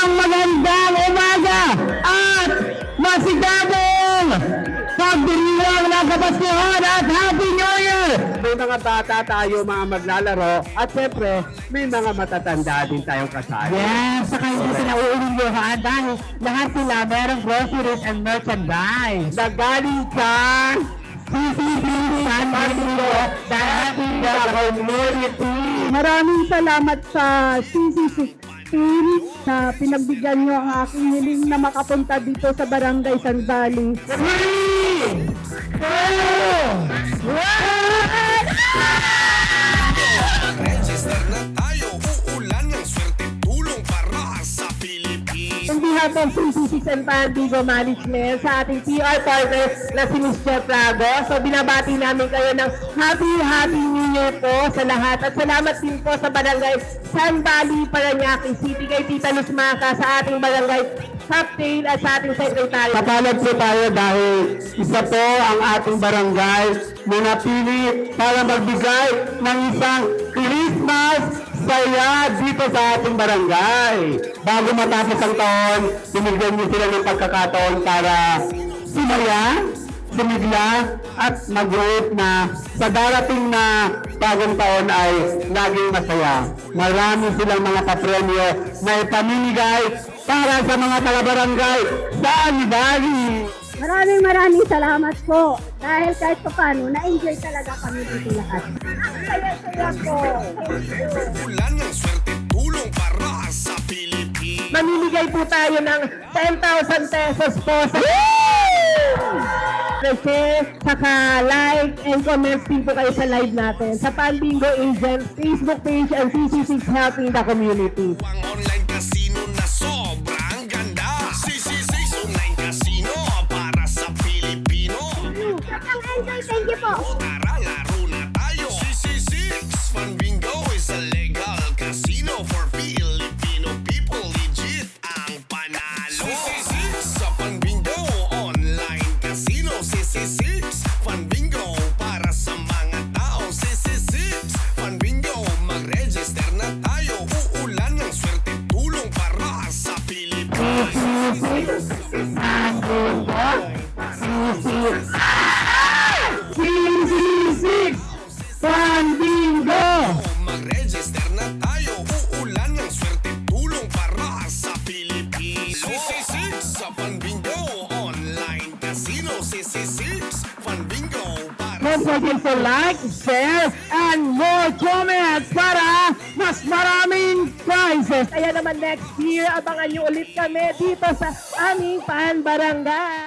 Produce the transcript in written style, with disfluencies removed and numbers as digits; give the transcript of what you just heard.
Isang magandang umaga at masigabong pagdiriwang ng Kapaskuhan at Happy New Year! May mga bata tayo mga maglalaro at siyempre may mga matatanda din tayong kasali. Yes, saka hindi sila uuwihan dahil lahat sila merong groceries and merchandise. Nagaling sa CCC San Marino dahil sa community. Maraming salamat sa CCC team sa pinagbigyan nyo ang aking hiling na makapunta dito sa Barangay San Valley. 3, 2, 1! Register na tayo, uulan ng swerte, tulong para sa Pilipinas. On behalf of CCC San Pandigo Management sa ating PR partner na si Mr. Prago, so binabati namin kayo ng Happy New Year po sa lahat at salamat din po sa Barangay San Valley, Parañaque City kay Tita Luz Maca sa ating barangay captain at sa ating secretary. Papalad po tayo dahil isa po ang ating barangay na napili para magbigay ng isang Christmas saya dito sa ating barangay. Bago matapos ang taon, binigyan niyo sila ng pagkakataon para sumaya, sumigla at mag-hope na sa darating na bagong taon ay laging masaya. Marami silang mga kapremyo na ipamimigay para sa mga taga-barangay sa Valley. Maraming salamat po dahil kahit paano na-enjoy talaga kami dito lahat. Ang saya-saya po. Ulan ng swerte, tulong para sa Pilipinas. Mamimigay po tayo ng 10,000 pesos po sa share, saka like and comment din po kayo sa live natin sa Panbingo Agent Facebook page and CC6 Helping the Community. Ang online casino na sobrang ganda. CC6 Online Casino para sa Pilipino. Ang enjoy, thank you po. Tara, laro na tayo. CC6 Fun Bingo is a legal casino for Filipino people. Legit ang panalo. CC6 sa Fun Bingo Online Casino. CC6 Fun Bingo para sa mga tao. CC6 Fun Bingo, mag-register na tayo. Uulan ng swerte, tulong para sa Pilipinas. CC6 Panbingo! Mag-register na tayo, uulan ng swerte, tulong para sa Pilipinas. CC6 sa Fun Bingo Online Casino. CC6 Fun Bingo para Don't forget to like, share, and more comments para mas maraming prizes. Kaya naman next year, abangan nyo ulit kami dito sa aming Pan Barangay.